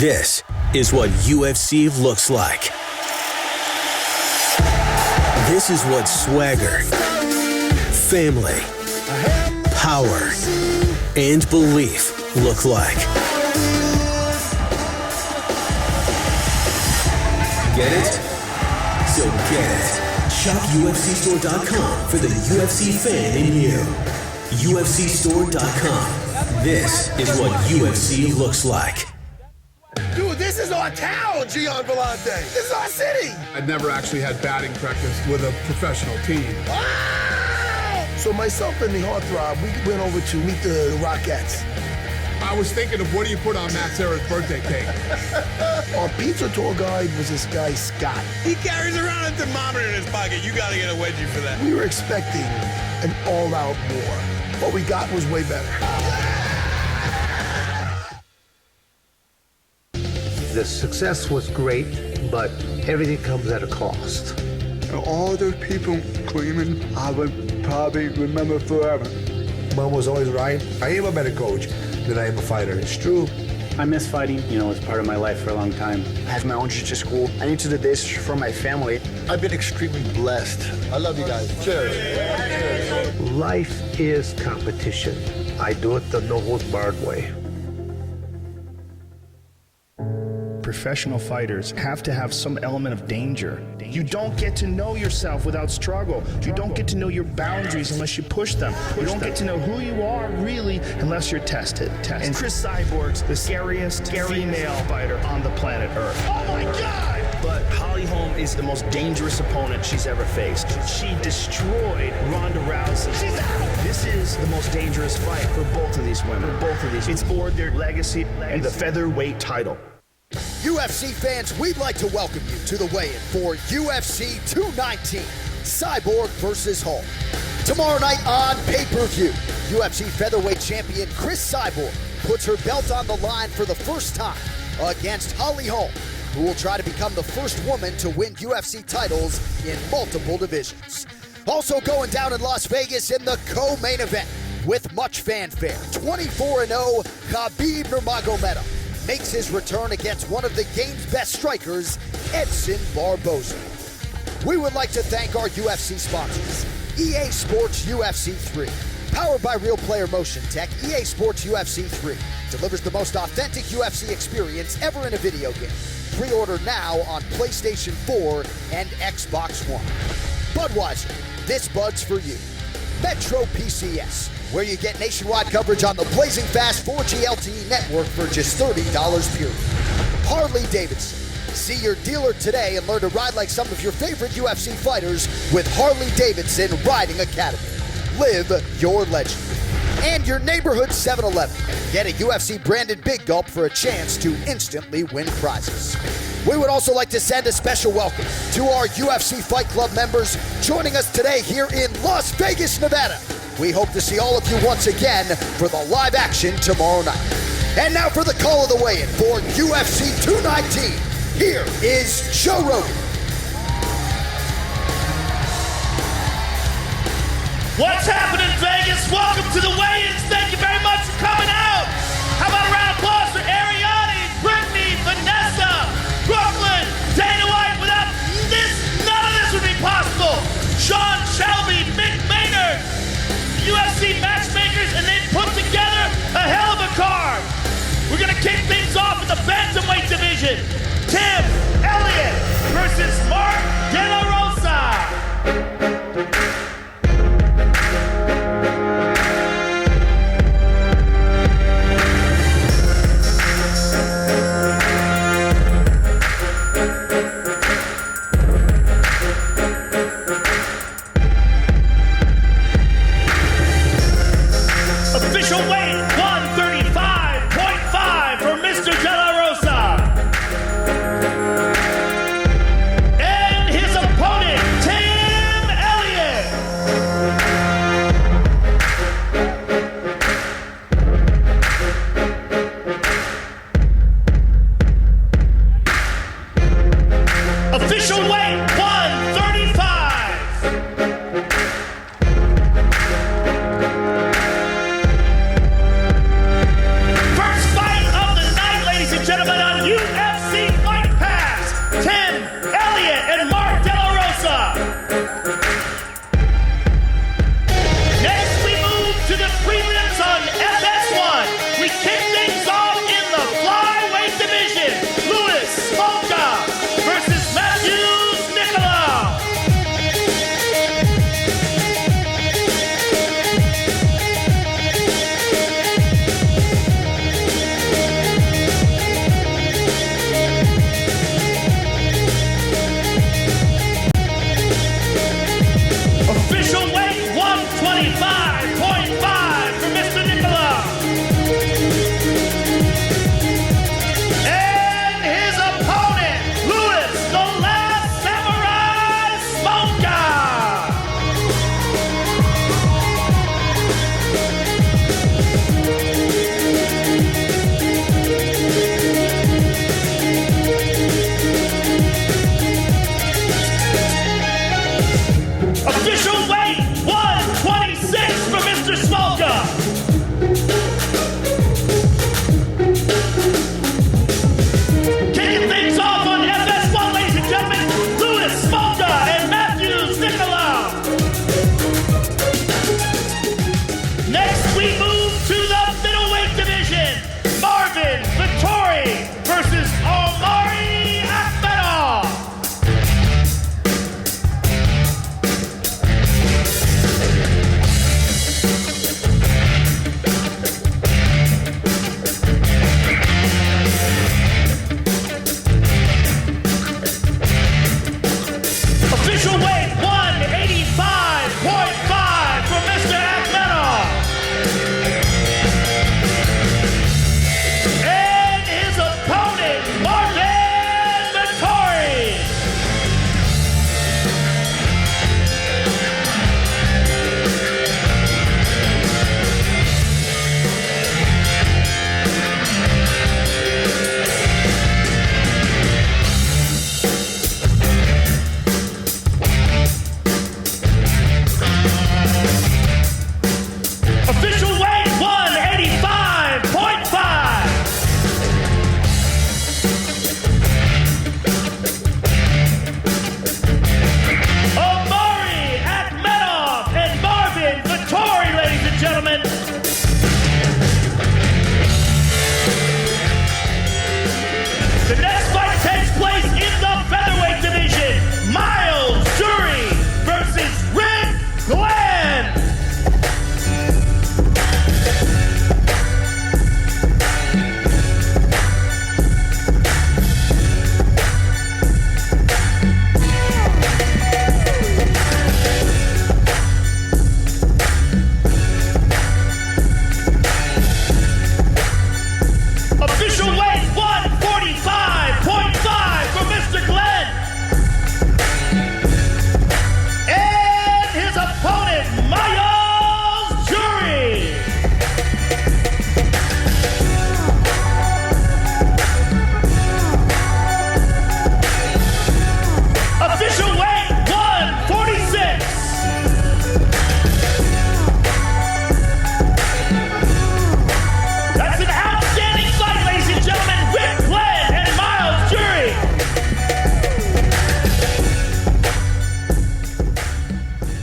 This is what UFC looks like. This is what swagger, family, power, and belief look like. Get it? So get it. Shop UFCstore.com for the UFC fan in you. UFCstore.com. This is what UFC looks like. Dude, this is our town, Gian Vellante. This is our city. I'd never actually had batting practice with a professional team. Ah! So myself and the Heartthrob, we went over to meet the Rockettes. I was thinking of what do you put on Matt Serra's birthday cake? Our pizza tour guide was this guy, Scott. He carries around a thermometer in his pocket. You gotta get a wedgie for that. We were expecting an all-out war. What we got was way better. The success was great, but everything comes at a cost. All those people screaming, I would probably remember forever. Mom was always right. I am a better coach than I am a fighter. It's true. I miss fighting. You know, it's part of my life for a long time. I have my own jiu-jitsu school. I need to do this for my family. I've been extremely blessed. I love you guys. Cheers. Cheers. Life is competition. I do it the no-holds-barred way. Professional fighters have to have some element of danger. You don't get to know yourself without struggle. You don't get to know your boundaries unless you push them. You don't get to know who you are really unless you're tested. And Cris Cyborg's the scariest female fighter on the planet Earth. Oh my God! But Holly Holm is the most dangerous opponent she's ever faced. She destroyed Ronda Rousey. She's out! This is the most dangerous fight for both of these women. It's for their legacy and the featherweight title. UFC fans, we'd like to welcome you to the weigh-in for UFC 219, Cyborg versus Holm. Tomorrow night on pay-per-view, UFC featherweight champion Cris Cyborg puts her belt on the line for the first time against Holly Holm, who will try to become the first woman to win UFC titles in multiple divisions. Also going down in Las Vegas in the co-main event with much fanfare, 24-0 Khabib Nurmagomedov makes his return against one of the game's best strikers, Edson Barboza. We would like to thank our UFC sponsors, EA Sports UFC 3. Powered by Real Player Motion Tech, EA Sports UFC 3 delivers the most authentic UFC experience ever in a video game. Pre-order now on PlayStation 4 and Xbox One. Budweiser, this Bud's for you. Metro PCS, where you get nationwide coverage on the blazing fast 4G LTE network for just $30 period. Harley Davidson. See your dealer today and learn to ride like some of your favorite UFC fighters with Harley Davidson Riding Academy. Live your legend. And your neighborhood 7-Eleven. Get a UFC branded Big Gulp for a chance to instantly win prizes. We would also like to send a special welcome to our UFC Fight Club members joining us today here in Las Vegas, Nevada. We hope to see all of you once again for the live action tomorrow night. And now for the call of the weigh-in for UFC 219. Here is Joe Rogan. What's happening, Vegas? Welcome to the weigh-ins. Thank you very much for coming out. How about a round of applause for Ariane, Brittany, Vanessa, Brooklyn, Dana White? Without this, none of this would be possible. Sean Shelby, Mick Maynard, UFC matchmakers, and they put together a hell of a card. We're going to kick things off in the bantamweight division. Tim Elliott versus Mark De La Rosa. Official weight, 135.5 for Mr. De La Rosa. And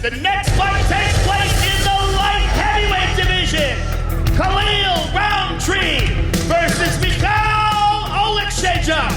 The next fight takes place in the light heavyweight division. Khalil Roundtree versus Mikhail Oleksiejczuk.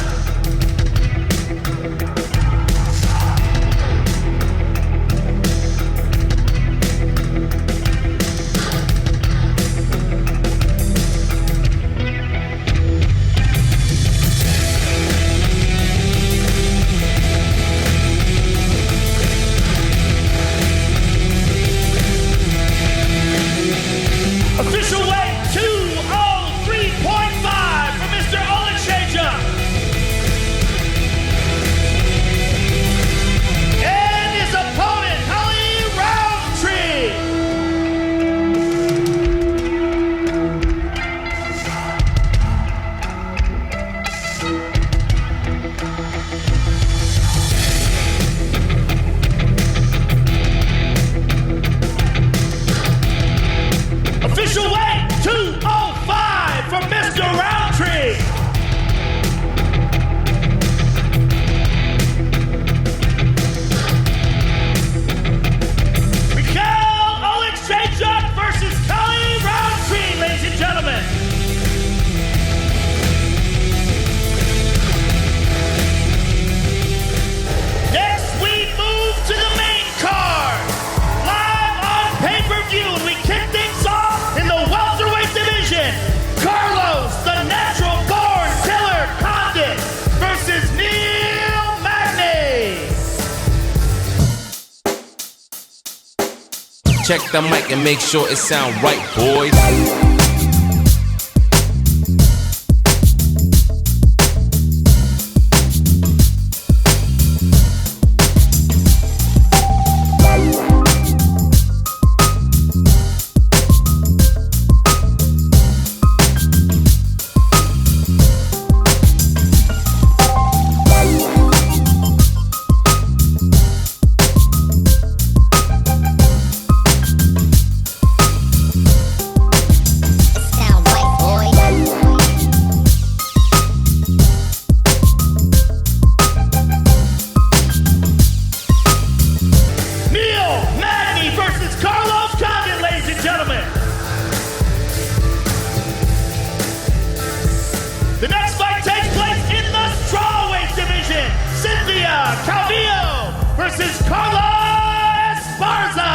Official weight 203.5 for Mr. Oleksiejczuk. And his opponent, Khalil Roundtree. Official weight 205 for Mr. Roundtree. Mikhail Oleksiejczuk versus Khalil Roundtree, ladies and gentlemen. Next, we move to the main card. Live on pay-per-view, and we kick things off in the welterweight division. Carlos, the natural born killer Condit versus Neil Magny. Check the mic and make sure it sound right, boys. Neil Magny versus Carlos Condit, ladies and gentlemen. The next fight takes place in the strawweight division. Cynthia Calvillo versus Carlos Barza.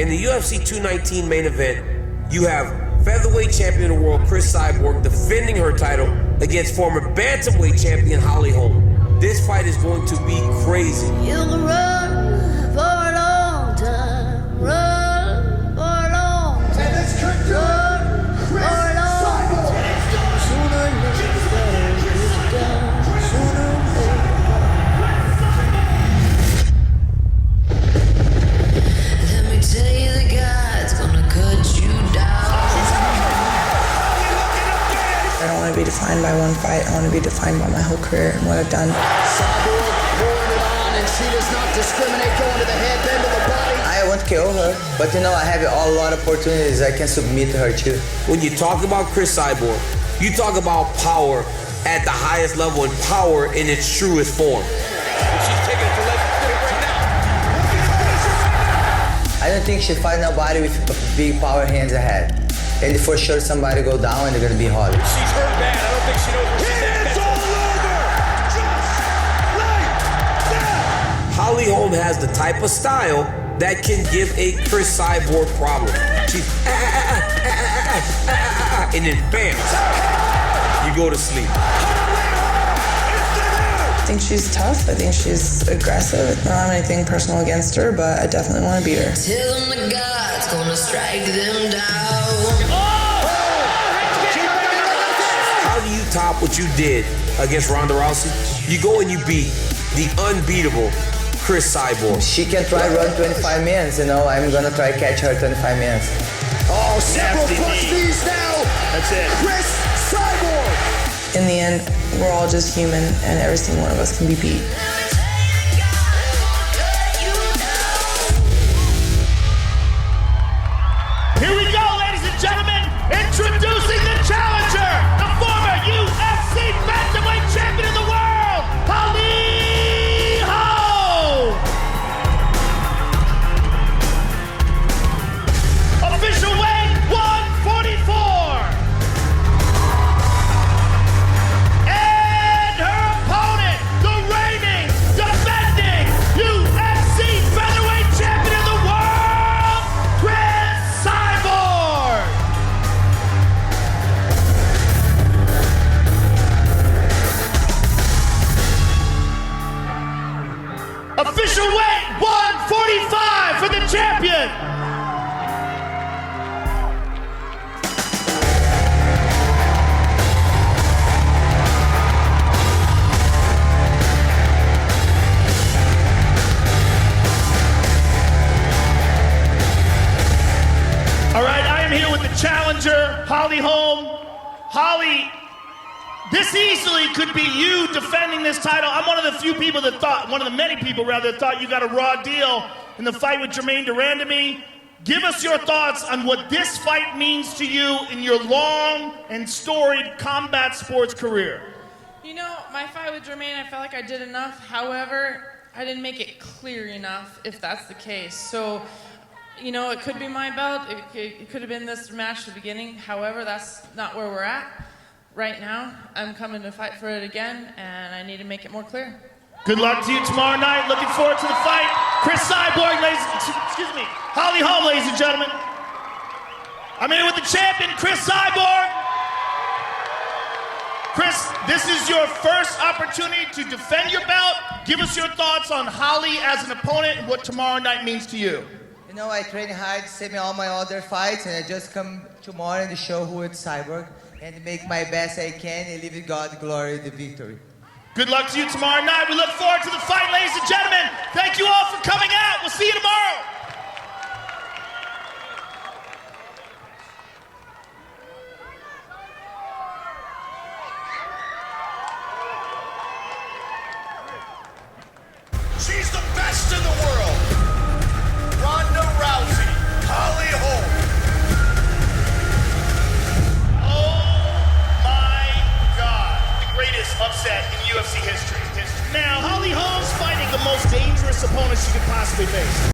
In the UFC 219 main event, you have featherweight champion of the world Cris Cyborg defending her title against former bantamweight champion Holly Holm. This fight is going to be crazy. You can run for a long time, run for a long time. And let's cut to Cris Cyborg. Sooner or later, it's better to get down. Sooner or later. Let me tell you, the God's gonna cut you down. I don't want to be defined by one fight. I want to be defined by my whole career and what I've done. Cyborg pouring it on, and she does not discriminate, going to the head, then to the body. I won't kill her, but you know, I have a lot of opportunities. I can submit her too. When you talk about Cris Cyborg, you talk about power at the highest level and power in its truest form. She's taking it to leg right now. I don't think she'll fight nobody with big power hands ahead. And for sure somebody go down and they're gonna be hard. She's hurt bad. I don't think she knows where she's at. It's all over! Just like that! Holly Holm has the type of style that can give a Cris Cyborg problem. She's and then bam, you go to sleep. I think she's tough. I think she's aggressive. I don't have anything personal against her, but I definitely want to beat her. Tell them the God's gonna strike them down. How do you top what you did against Ronda Rousey? You go and you beat the unbeatable Cris Cyborg. She can try run 25 minutes, you know. I'm gonna try catch her 25 minutes. Oh, several plus knees now. That's it. Cris Cyborg. In the end, we're all just human, and every single one of us can be beat. Here we go, ladies and gentlemen. Introducing the challenger, the former UFC bantamweight champion of the world, Holly Holm. Official weight 144. And her opponent, the reigning, defending UFC featherweight champion of the world, Cris Cyborg. Official weight 145 for the champion. All right, I am here with the challenger, Holly Holm. Holly, this easily could be you defending this title. I'm one of the few people that thought, one of the many people rather, that thought you got a raw deal in the fight with Jermaine Durandamy. Give us your thoughts on what this fight means to you in your long and storied combat sports career. You know, my fight with Jermaine, I felt like I did enough. However, I didn't make it clear enough if that's the case. So, you know, it could be my belt. It could have been this match at the beginning. However, that's not where we're at right now. I'm coming to fight for it again, and I need to make it more clear. Good luck to you tomorrow night. Looking forward to the fight. Cris Cyborg, Holly Holm, ladies and gentlemen. I'm here with the champion, Cris Cyborg. Cris, this is your first opportunity to defend your belt. Give us your thoughts on Holly as an opponent and what tomorrow night means to you. You know, I train hard, save me all my other fights, and I just come tomorrow to show who is Cyborg and make my best I can and leave God glory the victory. Good luck to you tomorrow night. We look forward to the fight, ladies and gentlemen. Thank you all for coming out. We'll see you tomorrow. She's the best in the world. Ronda Rousey, Holly Holm. Oh my God. The greatest upset in UFC history. Now, Holly Holm's fighting the most dangerous opponent she could possibly face.